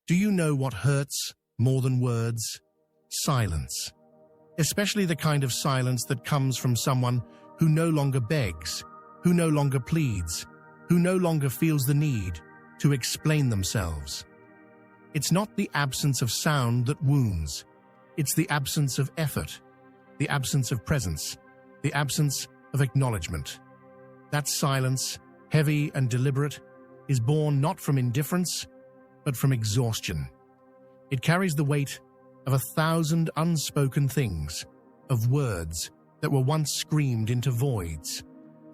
Do you know what hurts more than words? Silence. Especially the kind of silence that comes from someone who no longer begs, who no longer pleads, who no longer feels the need to explain themselves. It's not the absence of sound that wounds. It's the absence of effort, the absence of presence, the absence of acknowledgement. That silence, heavy and deliberate, is born not from indifference, but from exhaustion. It carries the weight of 1,000 unspoken things, of words that were once screamed into voids,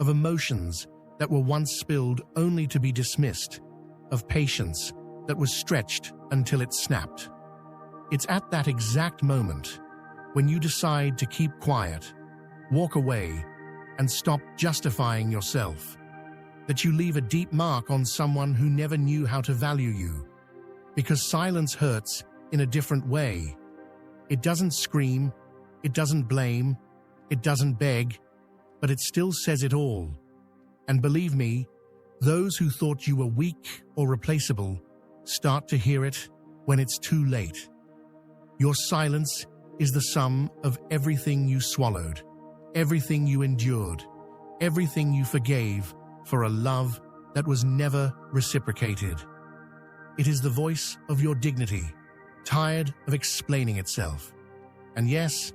of emotions that were once spilled only to be dismissed, of patience that was stretched until it snapped. It's at that exact moment, when you decide to keep quiet, walk away, and stop justifying yourself, that you leave a deep mark on someone who never knew how to value you. Because silence hurts in a different way. It doesn't scream, it doesn't blame, it doesn't beg, but it still says it all. And believe me, those who thought you were weak or replaceable start to hear it when it's too late. Your silence is the sum of everything you swallowed, everything you endured, everything you forgave for a love that was never reciprocated. It is the voice of your dignity, tired of explaining itself. And yes,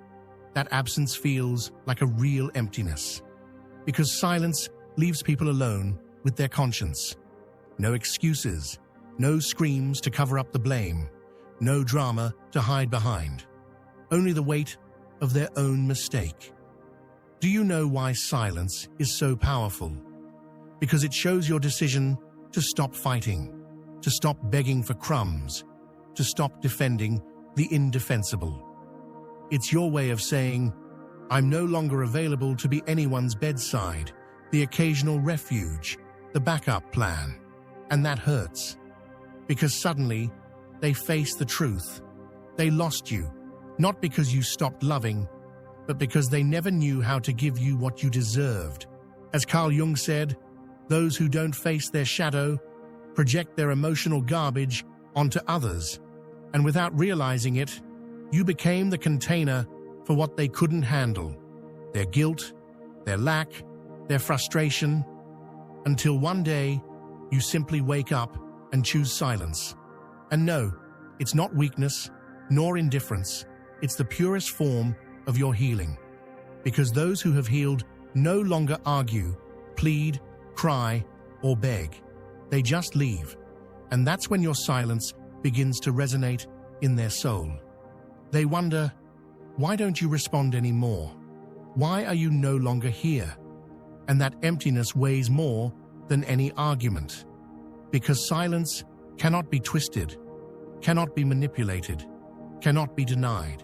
that absence feels like a real emptiness, because silence leaves people alone with their conscience. No excuses, no screams to cover up the blame, no drama to hide behind. Only the weight of their own mistake. Do you know why silence is so powerful? Because it shows your decision to stop fighting, to stop begging for crumbs, to stop defending the indefensible. It's your way of saying, I'm no longer available to be anyone's bedside, the occasional refuge, the backup plan. And that hurts. Because suddenly, they face the truth. They lost you, not because you stopped loving, but because they never knew how to give you what you deserved. As Carl Jung said, those who don't face their shadow project their emotional garbage onto others, and without realizing it, you became the container for what they couldn't handle, their guilt, their lack, their frustration, until one day you simply wake up and choose silence. And no, it's not weakness, nor indifference, it's the purest form of your healing. Because those who have healed no longer argue, plead, cry, or beg. They just leave. And that's when your silence begins to resonate in their soul. They wonder, why don't you respond anymore? Why are you no longer here? And that emptiness weighs more than any argument. Because silence cannot be twisted, cannot be manipulated, cannot be denied.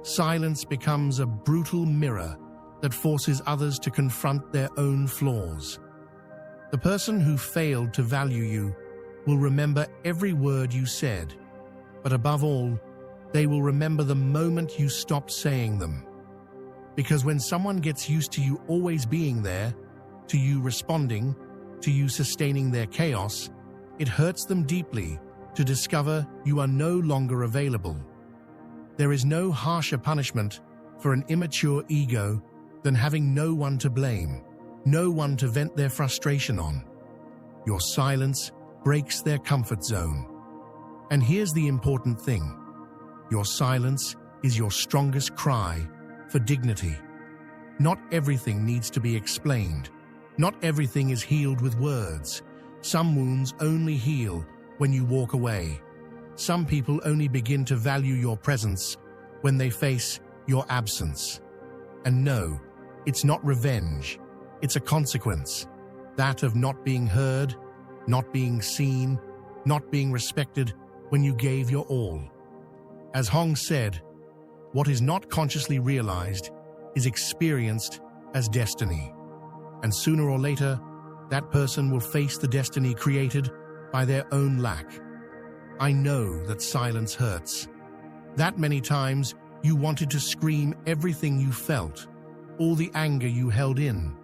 Silence becomes a brutal mirror that forces others to confront their own flaws. The person who failed to value you will remember every word you said, but above all, they will remember the moment you stopped saying them. Because when someone gets used to you always being there, to you responding, to you sustaining their chaos, it hurts them deeply to discover you are no longer available. There is no harsher punishment for an immature ego than having no one to blame, no one to vent their frustration on. Your silence breaks their comfort zone. And here's the important thing. Your silence is your strongest cry for dignity. Not everything needs to be explained. Not everything is healed with words. Some wounds only heal when you walk away. Some people only begin to value your presence when they face your absence. And no, it's not revenge. It's a consequence. That of not being heard, not being seen, not being respected when you gave your all. As Jung said, what is not consciously realized is experienced as destiny. And sooner or later, that person will face the destiny created by their own lack. I know that silence hurts. That many times you wanted to scream everything you felt, all the anger you held in,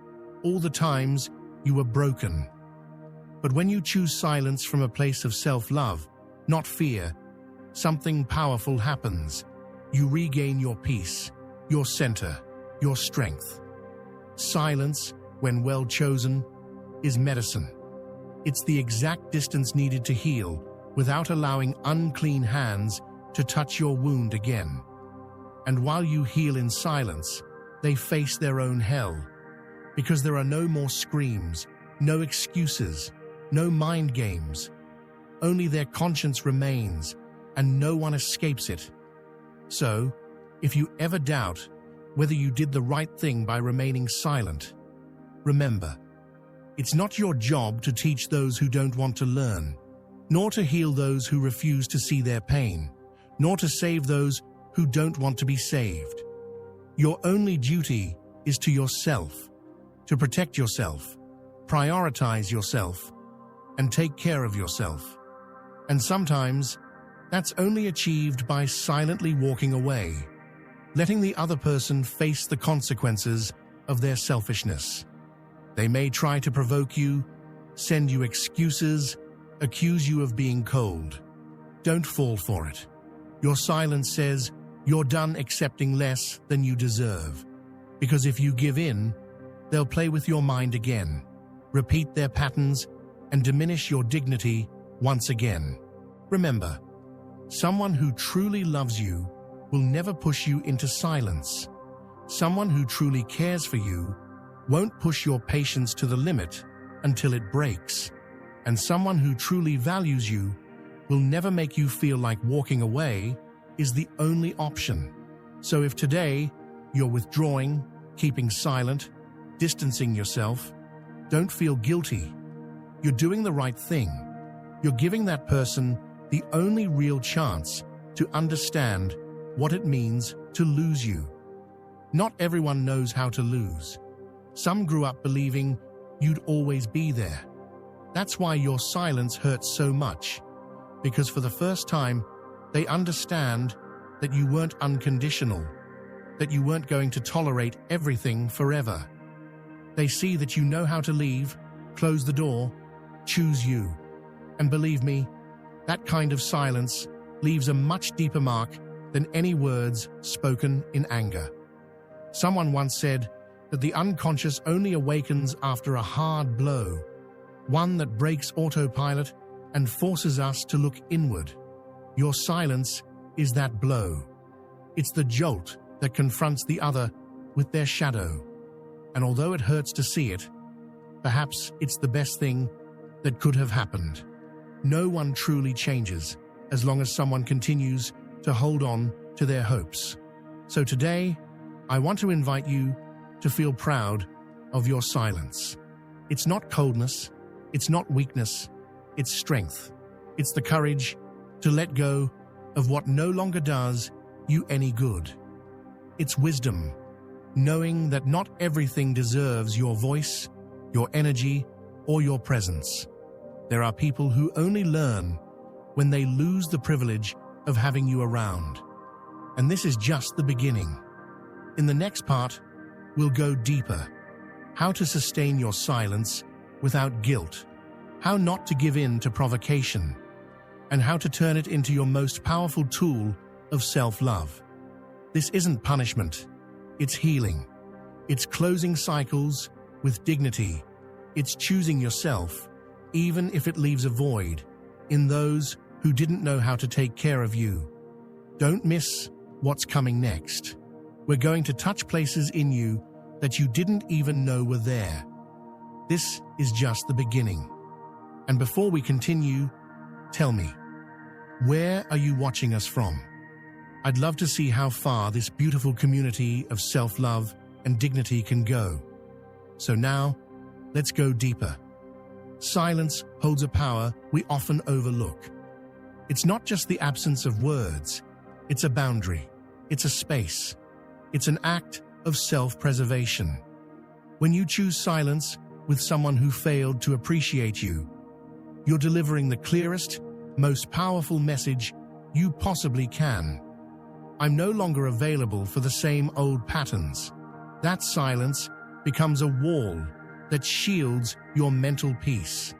all the times you were broken. But when you choose silence from a place of self-love, not fear, something powerful happens. You regain your peace, your center, your strength. Silence, when well chosen, is medicine. It's the exact distance needed to heal without allowing unclean hands to touch your wound again. And while you heal in silence, they face their own hell, because there are no more screams, no excuses, no mind games. Only their conscience remains, and no one escapes it. So, if you ever doubt whether you did the right thing by remaining silent, remember, it's not your job to teach those who don't want to learn, nor to heal those who refuse to see their pain, nor to save those who don't want to be saved. Your only duty is to yourself, to protect yourself, prioritize yourself, and take care of yourself. And sometimes, that's only achieved by silently walking away, letting the other person face the consequences of their selfishness. They may try to provoke you, send you excuses, accuse you of being cold. Don't fall for it. Your silence says you're done accepting less than you deserve. Because if you give in, they'll play with your mind again, repeat their patterns, and diminish your dignity once again. Remember, someone who truly loves you will never push you into silence. Someone who truly cares for you won't push your patience to the limit until it breaks. And someone who truly values you will never make you feel like walking away is the only option. So if today you're withdrawing, keeping silent, distancing yourself, don't feel guilty. You're doing the right thing. You're giving that person the only real chance to understand what it means to lose you. Not everyone knows how to lose. Some grew up believing you'd always be there. That's why your silence hurts so much, because for the first time, they understand that you weren't unconditional, that you weren't going to tolerate everything forever. They see that you know how to leave, close the door, choose you. And believe me, that kind of silence leaves a much deeper mark than any words spoken in anger. Someone once said that the unconscious only awakens after a hard blow, one that breaks autopilot and forces us to look inward. Your silence is that blow. It's the jolt that confronts the other with their shadow. And although it hurts to see it, perhaps it's the best thing that could have happened. No one truly changes as long as someone continues to hold on to their hopes. So today, I want to invite you to feel proud of your silence. It's not coldness, it's not weakness, it's strength. It's the courage to let go of what no longer does you any good. It's wisdom, knowing that not everything deserves your voice, your energy, or your presence. There are people who only learn when they lose the privilege of having you around. And this is just the beginning. In the next part, we'll go deeper. How to sustain your silence without guilt. How not to give in to provocation. And how to turn it into your most powerful tool of self-love. This isn't punishment. It's healing. It's closing cycles with dignity. It's choosing yourself, even if it leaves a void in those who didn't know how to take care of you. Don't miss what's coming next. We're going to touch places in you that you didn't even know were there. This is just the beginning. And before we continue, tell me, where are you watching us from? I'd love to see how far this beautiful community of self-love and dignity can go. So now, let's go deeper. Silence holds a power we often overlook. It's not just the absence of words. It's a boundary. It's a space. It's an act of self-preservation. When you choose silence with someone who failed to appreciate you, you're delivering the clearest, most powerful message you possibly can. I'm no longer available for the same old patterns. That silence becomes a wall that shields your mental peace.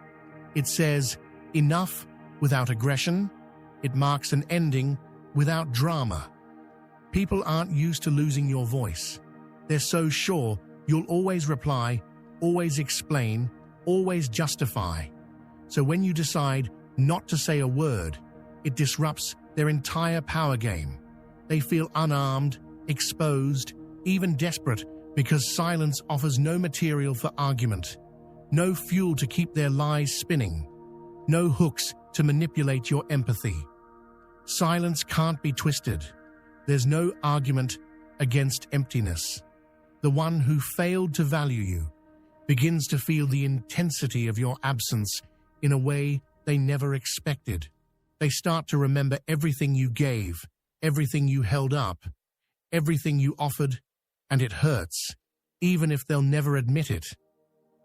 It says, enough without aggression, It marks an ending without drama. People aren't used to losing your voice. They're so sure you'll always reply, always explain, always justify. So when you decide not to say a word, it disrupts their entire power game. They feel unarmed, exposed, even desperate, because silence offers no material for argument, no fuel to keep their lies spinning, no hooks to manipulate your empathy. Silence can't be twisted. There's no argument against emptiness. The one who failed to value you begins to feel the intensity of your absence in a way they never expected. They start to remember everything you gave, everything you held up, everything you offered, and it hurts, even if they'll never admit it.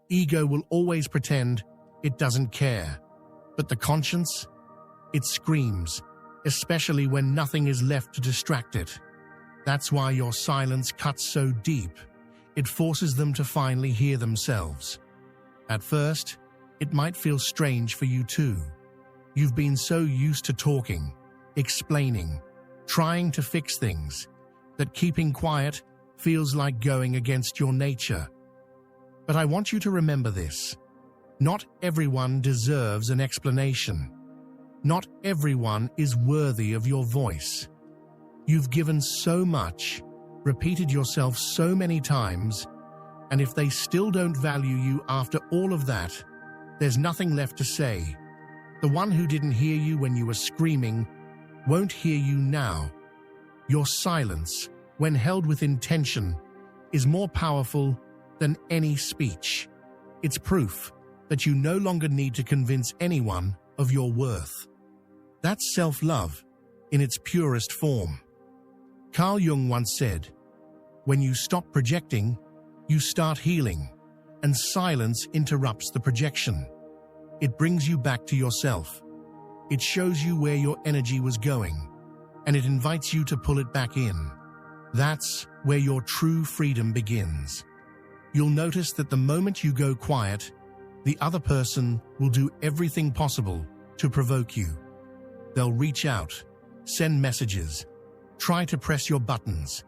Ego will always pretend it doesn't care, but the conscience, it screams, especially when nothing is left to distract it. That's why your silence cuts so deep. It forces them to finally hear themselves. At first, it might feel strange for you too. You've been so used to talking, explaining, trying to fix things, that keeping quiet feels like going against your nature. But I want you to remember this. Not everyone deserves an explanation. Not everyone is worthy of your voice. You've given so much, repeated yourself so many times, and if they still don't value you after all of that, there's nothing left to say. The one who didn't hear you when you were screaming won't hear you now. Your silence, when held with intention, is more powerful than any speech. It's proof that you no longer need to convince anyone of your worth. That's self-love in its purest form. Carl Jung once said, "When you stop projecting, you start healing, and silence interrupts the projection. It brings you back to yourself. It shows you where your energy was going, and it invites you to pull it back in. That's where your true freedom begins." You'll notice that the moment you go quiet, the other person will do everything possible to provoke you. They'll reach out, send messages, try to press your buttons,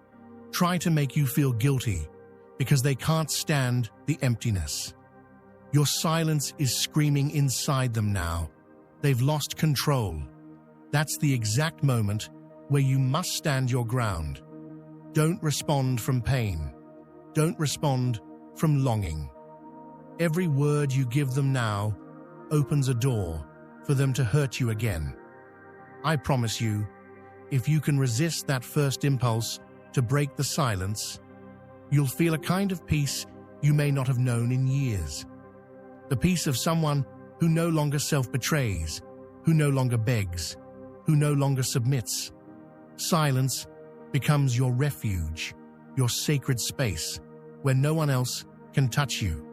try to make you feel guilty because they can't stand the emptiness. Your silence is screaming inside them now. They've lost control. That's the exact moment where you must stand your ground. Don't respond from pain. Don't respond from longing. Every word you give them now opens a door for them to hurt you again. I promise you, if you can resist that first impulse to break the silence, you'll feel a kind of peace you may not have known in years. The peace of someone who no longer self-betrays, who no longer begs, who no longer submits. Silence becomes your refuge, your sacred space, where no one else can touch you.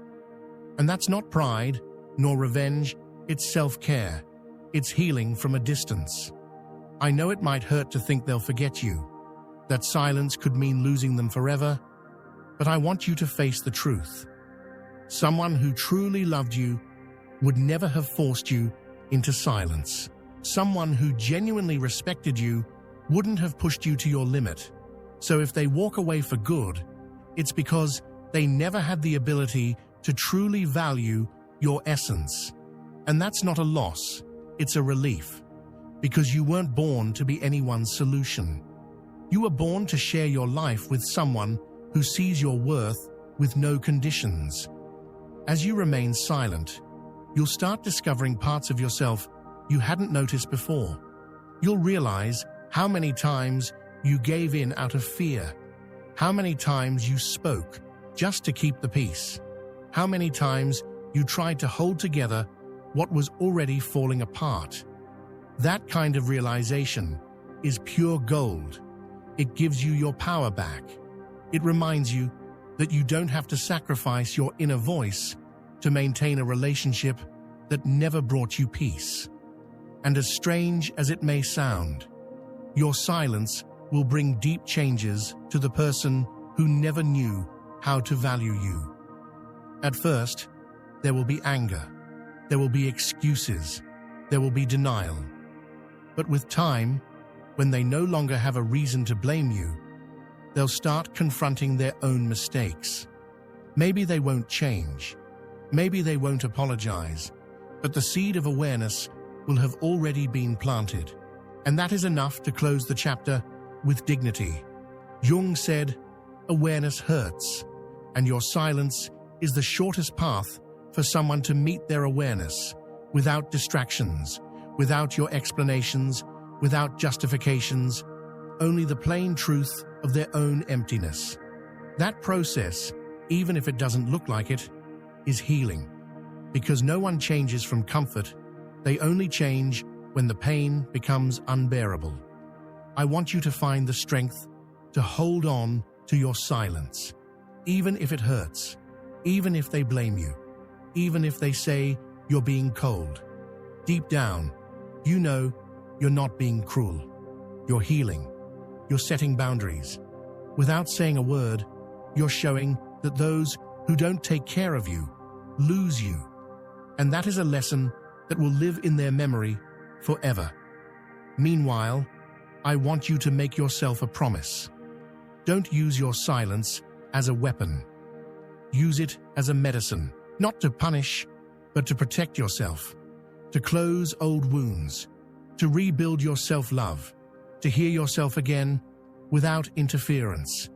And that's not pride, nor revenge, it's self-care. It's healing from a distance. I know it might hurt to think they'll forget you, that silence could mean losing them forever, but I want you to face the truth. Someone who truly loved you would never have forced you into silence. Someone who genuinely respected you wouldn't have pushed you to your limit. So if they walk away for good, it's because they never had the ability to truly value your essence. And that's not a loss, it's a relief. Because you weren't born to be anyone's solution. You were born to share your life with someone who sees your worth with no conditions. As you remain silent, you'll start discovering parts of yourself you hadn't noticed before. You'll realize how many times you gave in out of fear, how many times you spoke just to keep the peace, how many times you tried to hold together what was already falling apart. That kind of realization is pure gold. It gives you your power back. It reminds you that you don't have to sacrifice your inner voice to maintain a relationship that never brought you peace. And as strange as it may sound, your silence will bring deep changes to the person who never knew how to value you. At first, there will be anger. There will be excuses. There will be denial. But with time, when they no longer have a reason to blame you, they'll start confronting their own mistakes. Maybe they won't change. Maybe they won't apologize. But the seed of awareness will have already been planted. And that is enough to close the chapter with dignity. Jung said, "Awareness hurts, and your silence is the shortest path for someone to meet their awareness, without distractions, without your explanations, without justifications, only the plain truth of their own emptiness." That process, even if it doesn't look like it, is healing. Because no one changes from comfort, they only change when the pain becomes unbearable. I want you to find the strength to hold on to your silence, even if it hurts, even if they blame you, even if they say you're being cold. Deep down, you know you're not being cruel. You're healing. You're setting boundaries. Without saying a word, you're showing that those who don't take care of you lose you. And that is a lesson that will live in their memory forever. Meanwhile, I want you to make yourself a promise. Don't use your silence as a weapon. Use it as a medicine, not to punish, but to protect yourself, to close old wounds, to rebuild your self-love, to hear yourself again without interference.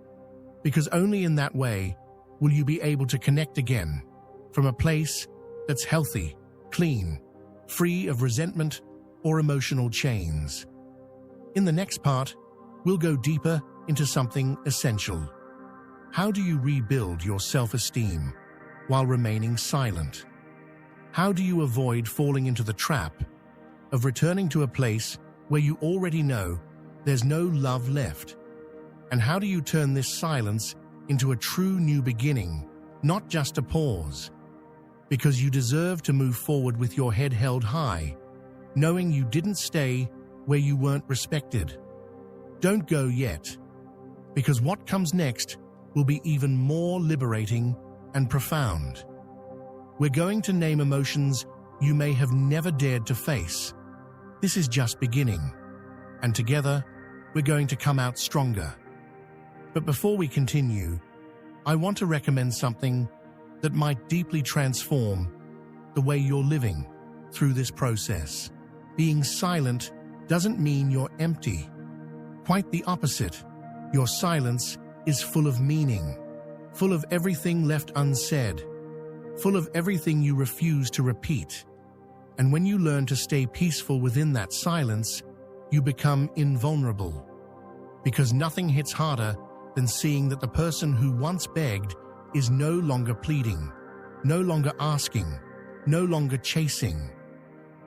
Because only in that way will you be able to connect again from a place that's healthy, clean, free of resentment or emotional chains. In the next part, we'll go deeper into something essential. How do you rebuild your self-esteem while remaining silent? How do you avoid falling into the trap of returning to a place where you already know there's no love left? And how do you turn this silence into a true new beginning, not just a pause? Because you deserve to move forward with your head held high, knowing you didn't stay where you weren't respected. Don't go yet, because what comes next will be even more liberating and profound. We're going to name emotions you may have never dared to face. This is just beginning, and together we're going to come out stronger. But before we continue, I want to recommend something that might deeply transform the way you're living through this process. Being silent doesn't mean you're empty. Quite the opposite. Your silence is full of meaning, full of everything left unsaid, full of everything you refuse to repeat. And when you learn to stay peaceful within that silence, you become invulnerable. Because nothing hits harder than seeing that the person who once begged is no longer pleading, no longer asking, no longer chasing.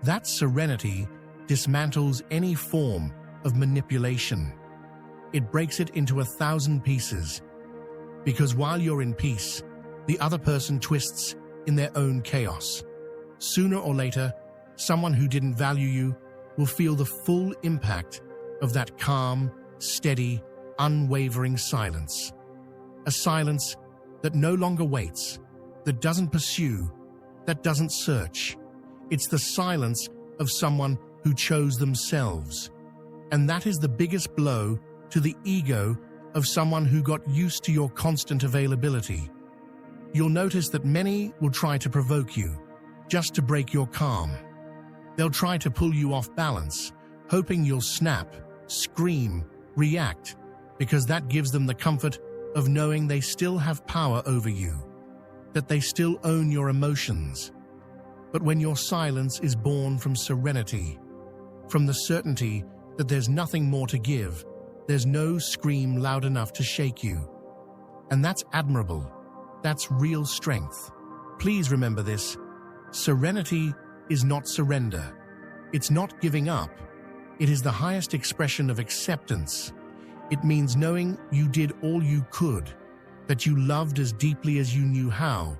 That serenity dismantles any form of manipulation. It breaks it into 1,000 pieces. Because while you're in peace, the other person twists in their own chaos. Sooner or later, someone who didn't value you will feel the full impact of that calm, steady, unwavering silence. A silence that no longer waits, that doesn't pursue, that doesn't search. It's the silence of someone who chose themselves. And that is the biggest blow to the ego of someone who got used to your constant availability. You'll notice that many will try to provoke you, just to break your calm. They'll try to pull you off balance, hoping you'll snap, scream, react, because that gives them the comfort of knowing they still have power over you, that they still own your emotions. But when your silence is born from serenity, from the certainty that there's nothing more to give, there's no scream loud enough to shake you. And that's admirable. That's real strength. Please remember this. Serenity is not surrender. It's not giving up. It is the highest expression of acceptance. It means knowing you did all you could, that you loved as deeply as you knew how,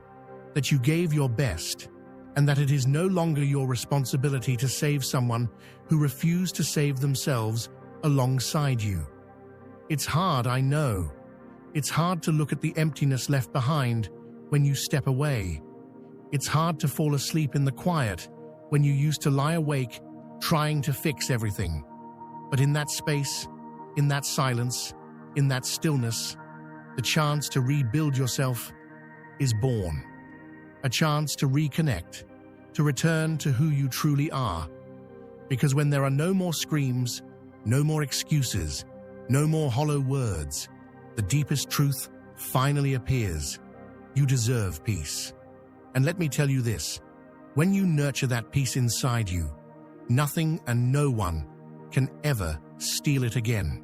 that you gave your best, and that it is no longer your responsibility to save someone who refused to save themselves alongside you. It's hard, I know. It's hard to look at the emptiness left behind when you step away. It's hard to fall asleep in the quiet when you used to lie awake trying to fix everything. But in that space, in that silence, in that stillness, the chance to rebuild yourself is born. A chance to reconnect, to return to who you truly are. Because when there are no more screams, no more excuses, no more hollow words, the deepest truth finally appears. You deserve peace. And let me tell you this, when you nurture that peace inside you, nothing and no one can ever steal it again.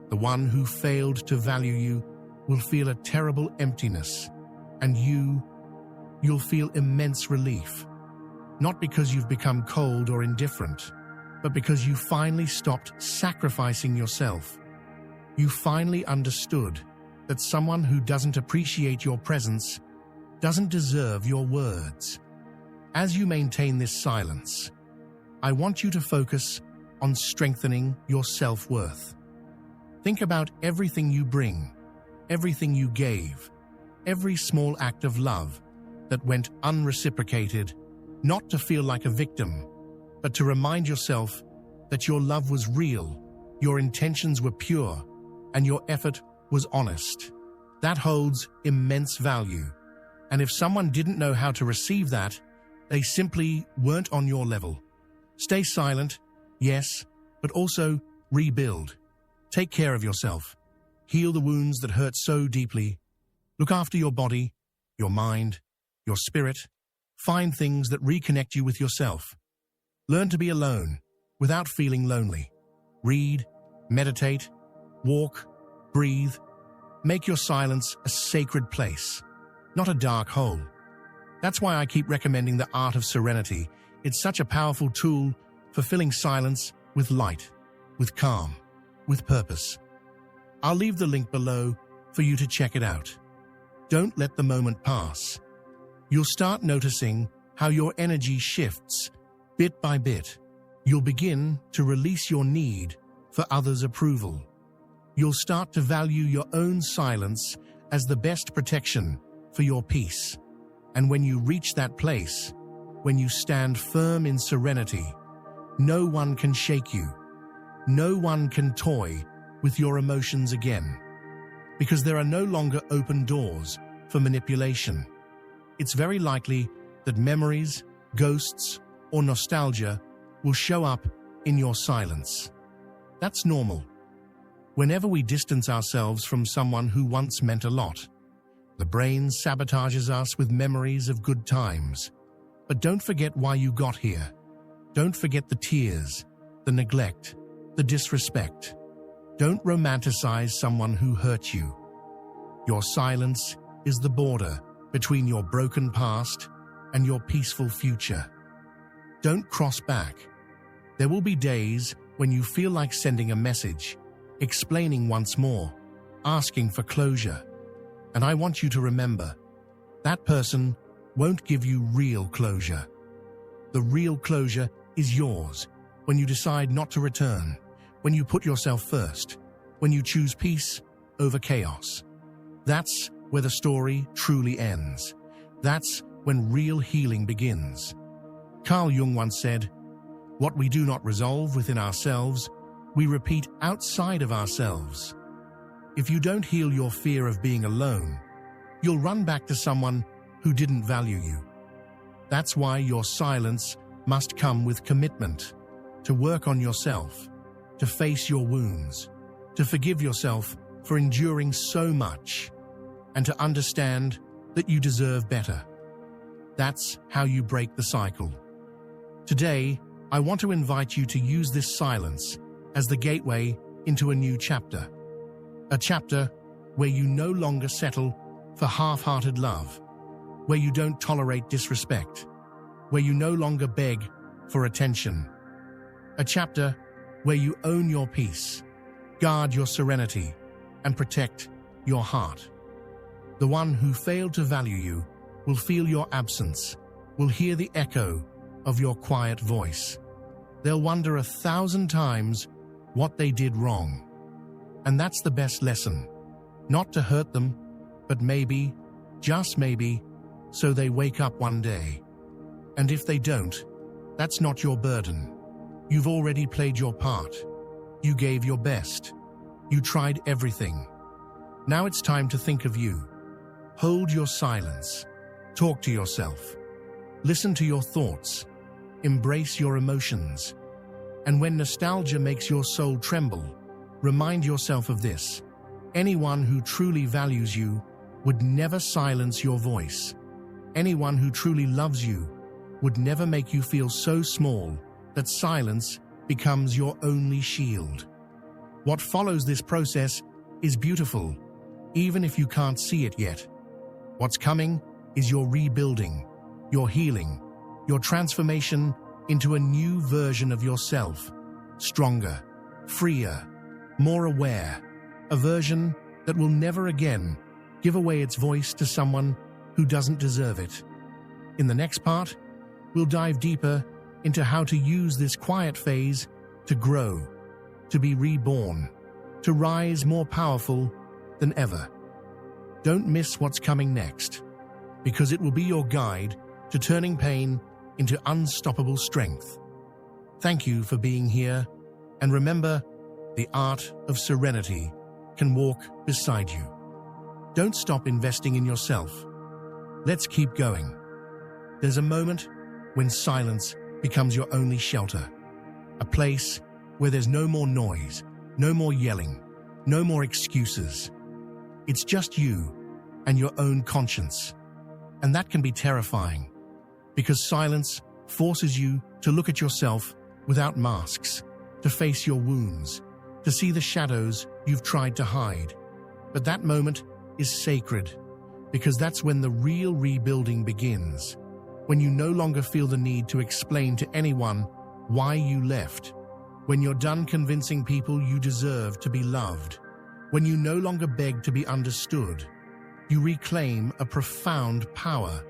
The one who failed to value you will feel a terrible emptiness, and you'll feel immense relief. Not because you've become cold or indifferent, but because you finally stopped sacrificing yourself. You finally understood that someone who doesn't appreciate your presence doesn't deserve your words. As you maintain this silence, I want you to focus on strengthening your self-worth. Think about everything you bring, everything you gave, every small act of love that went unreciprocated, not to feel like a victim, but to remind yourself that your love was real, your intentions were pure, and your effort was honest. That holds immense value. And if someone didn't know how to receive that, they simply weren't on your level. Stay silent, yes, but also rebuild. Take care of yourself. Heal the wounds that hurt so deeply. Look after your body, your mind, your spirit. Find things that reconnect you with yourself. Learn to be alone without feeling lonely. Read, meditate, walk, breathe. Make your silence a sacred place, not a dark hole. That's why I keep recommending the art of serenity. It's such a powerful tool for filling silence with light, with calm, with purpose. I'll leave the link below for you to check it out. Don't let the moment pass. You'll start noticing how your energy shifts bit by bit. You'll begin to release your need for others' approval. You'll start to value your own silence as the best protection for your peace. And when you reach that place, when you stand firm in serenity, no one can shake you. No one can toy with your emotions again. Because there are no longer open doors for manipulation. It's very likely that memories, ghosts, or nostalgia will show up in your silence. That's normal. Whenever we distance ourselves from someone who once meant a lot, the brain sabotages us with memories of good times. But don't forget why you got here. Don't forget the tears, the neglect, the disrespect. Don't romanticize someone who hurt you. Your silence is the border between your broken past and your peaceful future. Don't cross back. There will be days when you feel like sending a message, explaining once more, asking for closure. And I want you to remember, that person won't give you real closure. The real closure is yours when you decide not to return, when you put yourself first, when you choose peace over chaos. That's where the story truly ends. That's when real healing begins. Carl Jung once said, "What we do not resolve within ourselves, we repeat outside of ourselves." If you don't heal your fear of being alone, you'll run back to someone who didn't value you. That's why your silence must come with commitment, to work on yourself, to face your wounds, to forgive yourself for enduring so much, and to understand that you deserve better. That's how you break the cycle. Today, I want to invite you to use this silence as the gateway into a new chapter. A chapter where you no longer settle for half-hearted love, where you don't tolerate disrespect, where you no longer beg for attention. A chapter where you own your peace, guard your serenity, and protect your heart. The one who failed to value you will feel your absence, will hear the echo of your quiet voice. They'll wonder 1,000 times what they did wrong. And that's the best lesson. Not to hurt them, but maybe, just maybe, so they wake up one day. And if they don't, that's not your burden. You've already played your part. You gave your best. You tried everything. Now it's time to think of you. Hold your silence. Talk to yourself. Listen to your thoughts. Embrace your emotions. And when nostalgia makes your soul tremble, remind yourself of this. Anyone who truly values you would never silence your voice. Anyone who truly loves you would never make you feel so small that silence becomes your only shield. What follows this process is beautiful, even if you can't see it yet. What's coming is your rebuilding, your healing, your transformation into a new version of yourself, stronger, freer, more aware, a version that will never again give away its voice to someone who doesn't deserve it. In the next part, we'll dive deeper into how to use this quiet phase to grow, to be reborn, to rise more powerful than ever. Don't miss what's coming next, because it will be your guide to turning pain into unstoppable strength. Thank you for being here, and remember, the art of serenity can walk beside you. Don't stop investing in yourself. Let's keep going. There's a moment when silence becomes your only shelter, a place where there's no more noise, no more yelling, no more excuses. It's just you and your own conscience. And that can be terrifying, because silence forces you to look at yourself without masks, to face your wounds, to see the shadows you've tried to hide. But that moment is sacred, because that's when the real rebuilding begins, when you no longer feel the need to explain to anyone why you left, when you're done convincing people you deserve to be loved, when you no longer beg to be understood. You reclaim a profound power,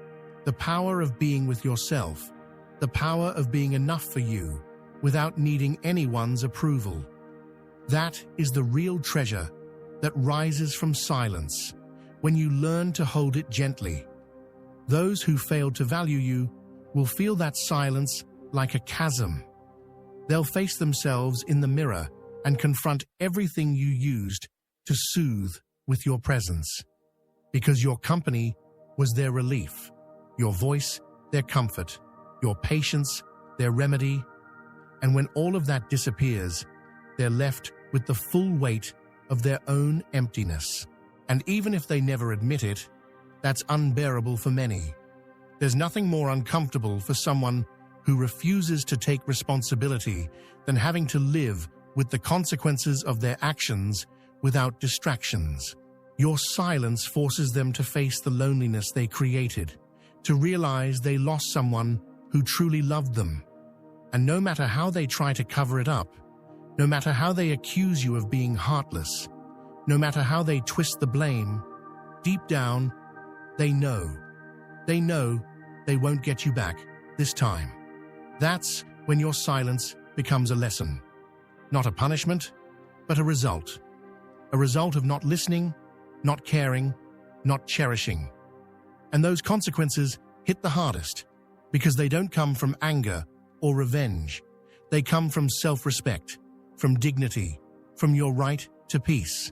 the power of being with yourself, the power of being enough for you without needing anyone's approval. That is the real treasure that rises from silence, when you learn to hold it gently. Those who failed to value you will feel that silence like a chasm. They'll face themselves in the mirror and confront everything you used to soothe with your presence. Because your company was their relief, your voice, their comfort, your patience, their remedy. And when all of that disappears, they're left with the full weight of their own emptiness. And even if they never admit it, that's unbearable for many. There's nothing more uncomfortable for someone who refuses to take responsibility than having to live with the consequences of their actions without distractions. Your silence forces them to face the loneliness they created, to realize they lost someone who truly loved them. And no matter how they try to cover it up, no matter how they accuse you of being heartless, no matter how they twist the blame, deep down, they know they won't get you back this time. That's when your silence becomes a lesson, not a punishment, but a result of not listening, not caring, not cherishing. And those consequences hit the hardest, because they don't come from anger or revenge. They come from self-respect, from dignity, from your right to peace.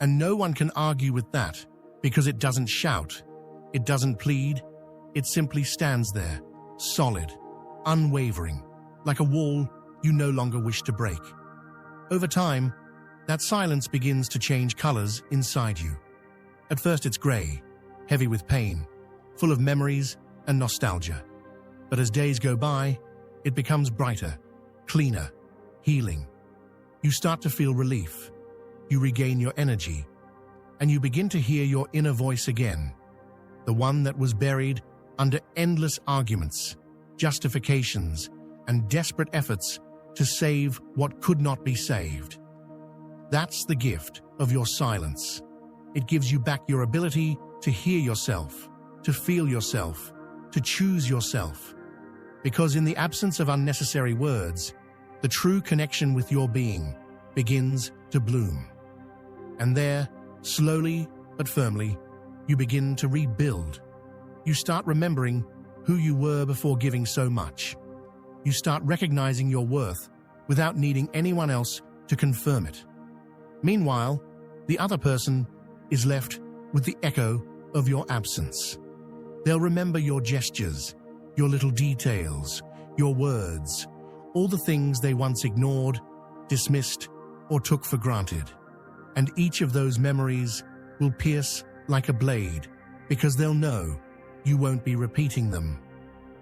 And no one can argue with that, because it doesn't shout, it doesn't plead, it simply stands there, solid, unwavering, like a wall you no longer wish to break. Over time, that silence begins to change colors inside you. At first it's gray, heavy with pain, full of memories and nostalgia. But as days go by, it becomes brighter, cleaner, healing. You start to feel relief. You regain your energy, and you begin to hear your inner voice again, the one that was buried under endless arguments, justifications, and desperate efforts to save what could not be saved. That's the gift of your silence. It gives you back your ability to hear yourself, to feel yourself, to choose yourself. Because in the absence of unnecessary words, the true connection with your being begins to bloom. And there, slowly but firmly, you begin to rebuild. You start remembering who you were before giving so much. You start recognizing your worth without needing anyone else to confirm it. Meanwhile, the other person is left with the echo of your absence. They'll remember your gestures, your little details, your words, all the things they once ignored, dismissed, or took for granted. And each of those memories will pierce like a blade, because they'll know you won't be repeating them.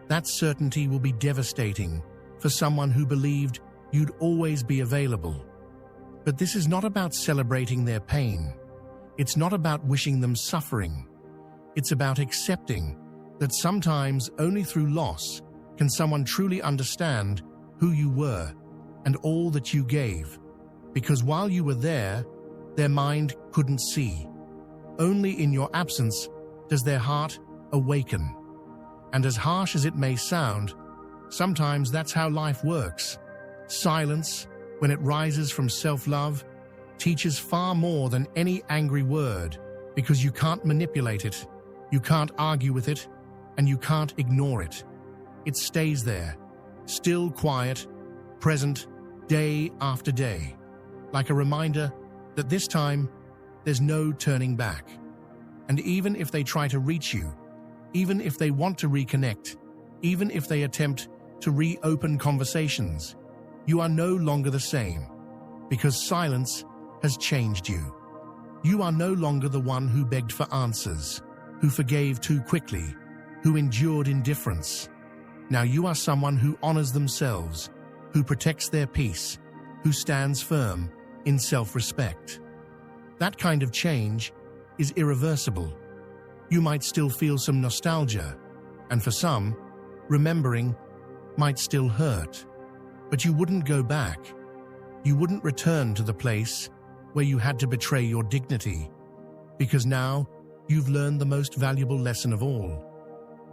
That certainty will be devastating for someone who believed you'd always be available. But this is not about celebrating their pain. It's not about wishing them suffering. It's about accepting that sometimes only through loss can someone truly understand who you were and all that you gave, because while you were there, their mind couldn't see. Only in your absence does their heart awaken. And as harsh as it may sound, sometimes that's how life works. Silence, when it rises from self-love, teaches far more than any angry word, because you can't manipulate it, you can't argue with it, and you can't ignore it. It stays there, still quiet, present, day after day, like a reminder that this time there's no turning back. And even if they try to reach you, even if they want to reconnect, even if they attempt to reopen conversations, you are no longer the same, because silence has changed you. You are no longer the one who begged for answers, who forgave too quickly, who endured indifference. Now you are someone who honors themselves, who protects their peace, who stands firm in self-respect. That kind of change is irreversible. You might still feel some nostalgia, and for some, remembering might still hurt. But you wouldn't go back. You wouldn't return to the place where you had to betray your dignity, because now you've learned the most valuable lesson of all.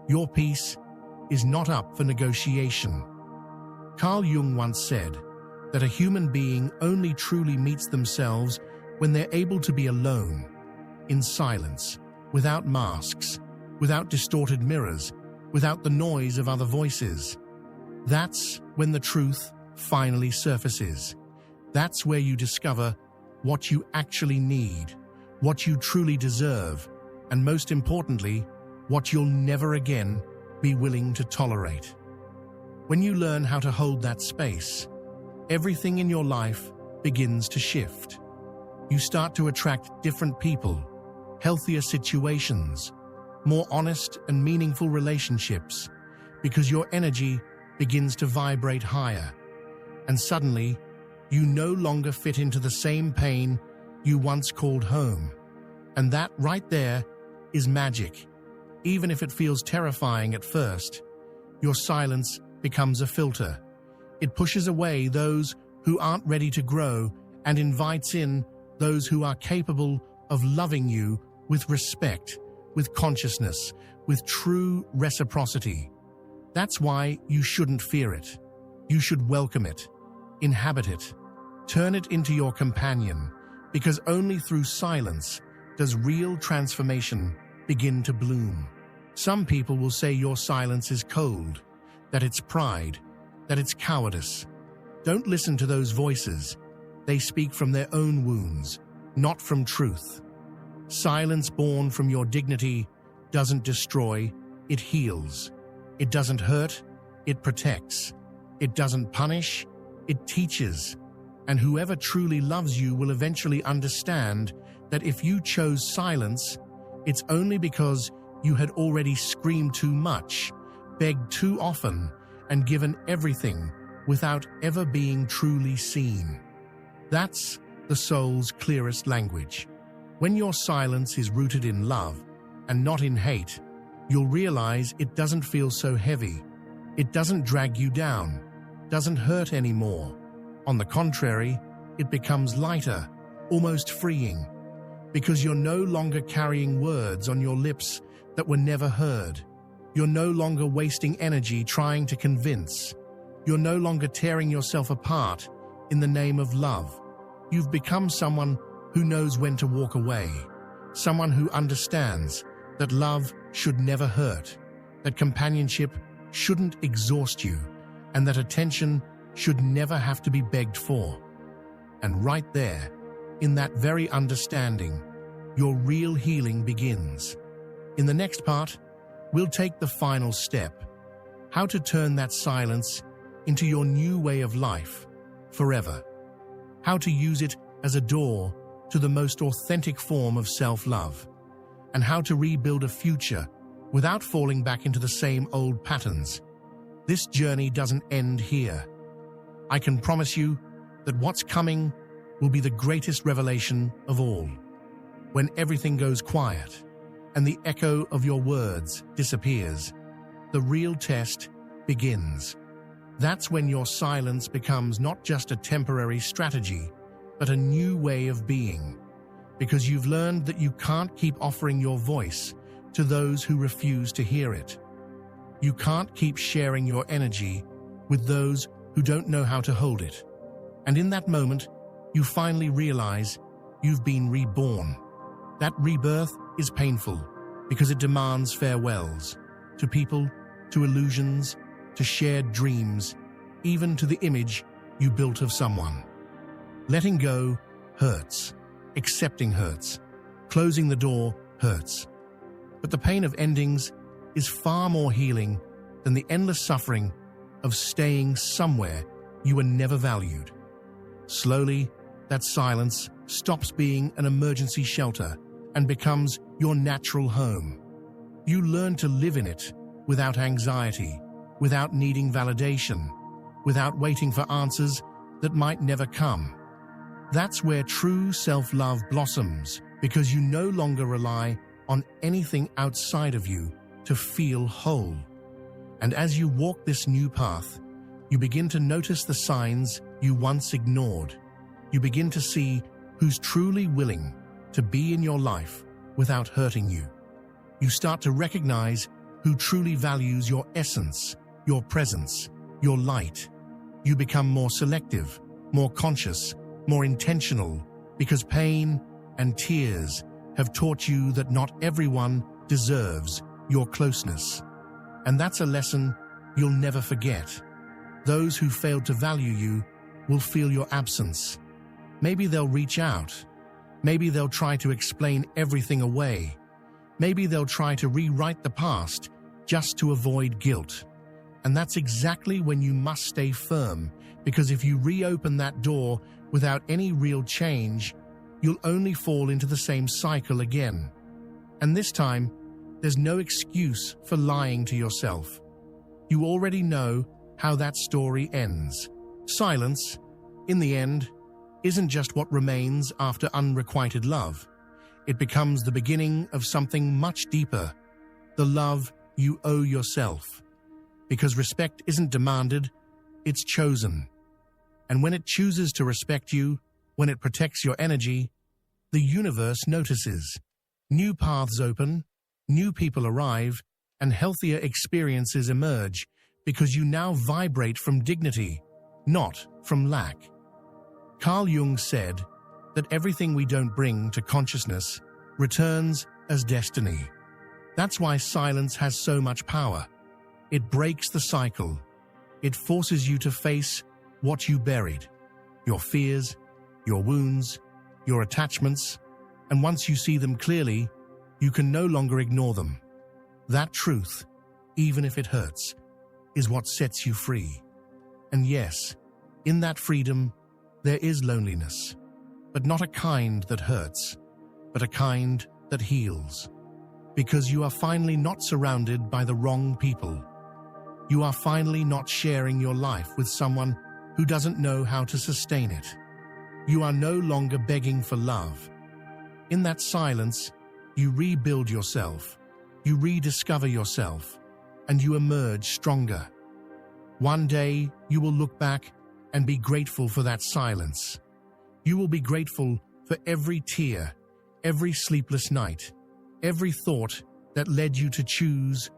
Your peace is not up for negotiation. Carl Jung once said that a human being only truly meets themselves when they're able to be alone, in silence, without masks, without distorted mirrors, without the noise of other voices. That's when the truth finally surfaces. That's where you discover what you actually need, what you truly deserve, and most importantly, what you'll never again be willing to tolerate. When you learn how to hold that space, everything in your life begins to shift. You start to attract different people, healthier situations, more honest and meaningful relationships, because your energy begins to vibrate higher. And suddenly, you no longer fit into the same pain you once called home. And that right there is magic. Even if it feels terrifying at first, your silence becomes a filter. It pushes away those who aren't ready to grow and invites in those who are capable of loving you with respect, with consciousness, with true reciprocity. That's why you shouldn't fear it. You should welcome it, inhabit it, turn it into your companion, because only through silence does real transformation begin to bloom. Some people will say your silence is cold, that it's pride, that it's cowardice. Don't listen to those voices. They speak from their own wounds, not from truth. Silence born from your dignity doesn't destroy, it heals. It doesn't hurt, it protects. It doesn't punish, it teaches. And whoever truly loves you will eventually understand that if you chose silence, it's only because you had already screamed too much, begged too often, and given everything without ever being truly seen. That's the soul's clearest language. When your silence is rooted in love and not in hate, you'll realize it doesn't feel so heavy. It doesn't drag you down, doesn't hurt anymore. On the contrary, it becomes lighter, almost freeing, because you're no longer carrying words on your lips that were never heard. You're no longer wasting energy trying to convince. You're no longer tearing yourself apart in the name of love. You've become someone who knows when to walk away, someone who understands that love should never hurt, that companionship shouldn't exhaust you, and that attention should never have to be begged for. And right there, in that very understanding, your real healing begins. In the next part, we'll take the final step, how to turn that silence into your new way of life forever, how to use it as a door to the most authentic form of self-love, and how to rebuild a future without falling back into the same old patterns. This journey doesn't end here. I can promise you that what's coming will be the greatest revelation of all. When everything goes quiet and the echo of your words disappears, the real test begins. That's when your silence becomes not just a temporary strategy, but a new way of being, because you've learned that you can't keep offering your voice to those who refuse to hear it. You can't keep sharing your energy with those who don't know how to hold it. And in that moment, you finally realize you've been reborn. That rebirth is painful because it demands farewells to people, to illusions, to shared dreams, even to the image you built of someone. Letting go hurts. Accepting hurts. Closing the door hurts. But the pain of endings is far more healing than the endless suffering of staying somewhere you were never valued. Slowly, that silence stops being an emergency shelter and becomes your natural home. You learn to live in it without anxiety, without needing validation, without waiting for answers that might never come. That's where true self-love blossoms, because you no longer rely on anything outside of you to feel whole. And as you walk this new path, you begin to notice the signs you once ignored. You begin to see who's truly willing to be in your life without hurting you. You start to recognize who truly values your essence, your presence, your light. You become more selective, more conscious, more intentional, because pain and tears have taught you that not everyone deserves your closeness. And that's a lesson you'll never forget. Those who failed to value you will feel your absence. Maybe they'll reach out. Maybe they'll try to explain everything away. Maybe they'll try to rewrite the past just to avoid guilt. And that's exactly when you must stay firm, because if you reopen that door without any real change, you'll only fall into the same cycle again. And this time, there's no excuse for lying to yourself. You already know how that story ends. Silence, in the end, isn't just what remains after unrequited love. It becomes the beginning of something much deeper, the love you owe yourself. Because respect isn't demanded, it's chosen. And when it chooses to respect you, when it protects your energy, the universe notices. New paths open, new people arrive, and healthier experiences emerge, because you now vibrate from dignity, not from lack. Carl Jung said that everything we don't bring to consciousness returns as destiny. That's why silence has so much power. It breaks the cycle. It forces you to face what you buried, your fears, your wounds, your attachments, and once you see them clearly, you can no longer ignore them. That truth, even if it hurts, is what sets you free. And yes, in that freedom, there is loneliness, but not a kind that hurts, but a kind that heals. Because you are finally not surrounded by the wrong people. You are finally not sharing your life with someone who doesn't know how to sustain it. You are no longer begging for love. In that silence, you rebuild yourself, you rediscover yourself, and you emerge stronger. One day, you will look back and be grateful for that silence. You will be grateful for every tear, every sleepless night, every thought that led you to choose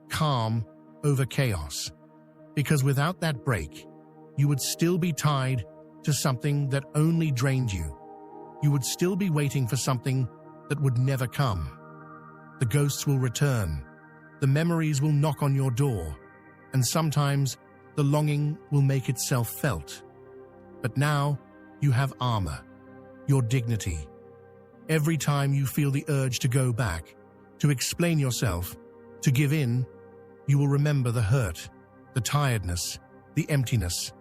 calm over chaos. Because without that break, you would still be tied to something that only drained you. You would still be waiting for something that would never come. The ghosts will return. The memories will knock on your door. And sometimes the longing will make itself felt. But now you have armor, your dignity. Every time you feel the urge to go back, to explain yourself, to give in, you will remember the hurt, the tiredness, the emptiness,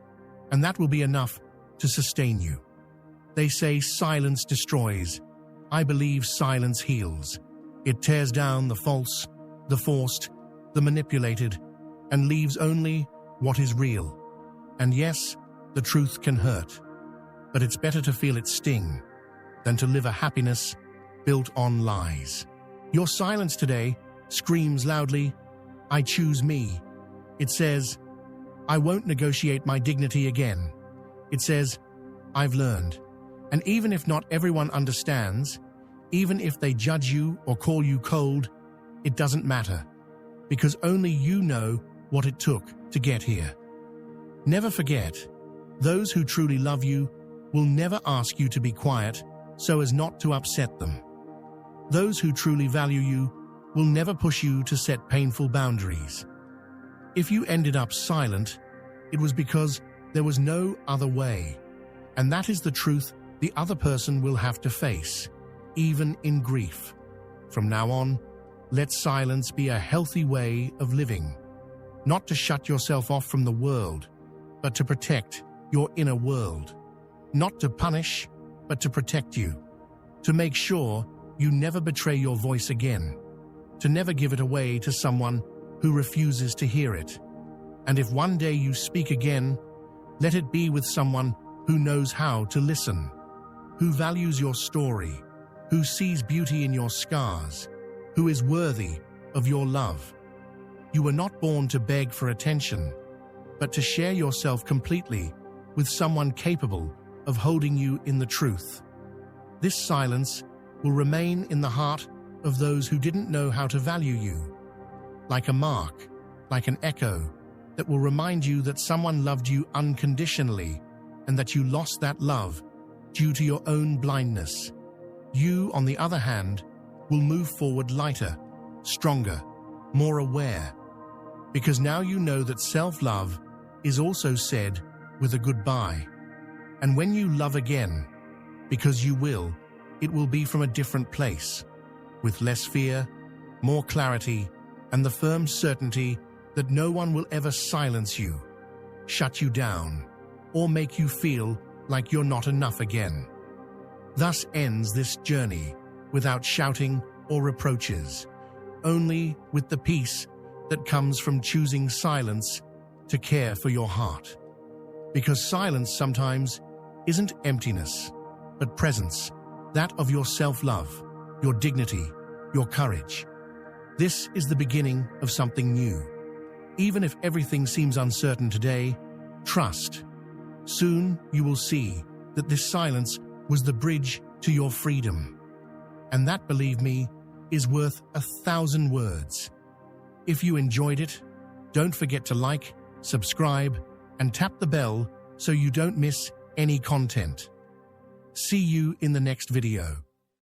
and that will be enough to sustain you. They say silence destroys. I believe silence heals. It tears down the false, the forced, the manipulated, and leaves only what is real. And yes, the truth can hurt, but it's better to feel its sting than to live a happiness built on lies. Your silence today screams loudly, I choose me. It says, I won't negotiate my dignity again. It says, I've learned. And even if not everyone understands, even if they judge you or call you cold, it doesn't matter, because only you know what it took to get here. Never forget, those who truly love you will never ask you to be quiet so as not to upset them. Those who truly value you will never push you to set painful boundaries. If you ended up silent, it was because there was no other way. And that is the truth the other person will have to face, even in grief. From now on, let silence be a healthy way of living. Not to shut yourself off from the world, but to protect your inner world. Not to punish, but to protect you. To make sure you never betray your voice again. To never give it away to someone who refuses to hear it. And if one day you speak again, let it be with someone who knows how to listen, who values your story, who sees beauty in your scars, who is worthy of your love. You were not born to beg for attention, but to share yourself completely with someone capable of holding you in the truth. This silence will remain in the heart of those who didn't know how to value you, like a mark, like an echo, that will remind you that someone loved you unconditionally and that you lost that love due to your own blindness. You, on the other hand, will move forward lighter, stronger, more aware, because now you know that self-love is also said with a goodbye. And when you love again, because you will, it will be from a different place, with less fear, more clarity, and the firm certainty that no one will ever silence you, shut you down, or make you feel like you're not enough again. Thus ends this journey, without shouting or reproaches, only with the peace that comes from choosing silence to care for your heart. Because silence sometimes isn't emptiness, but presence, that of your self-love, your dignity, your courage. This is the beginning of something new. Even if everything seems uncertain today, trust. Soon you will see that this silence was the bridge to your freedom. And that, believe me, is worth 1,000 words. If you enjoyed it, don't forget to like, subscribe, and tap the bell so you don't miss any content. See you in the next video.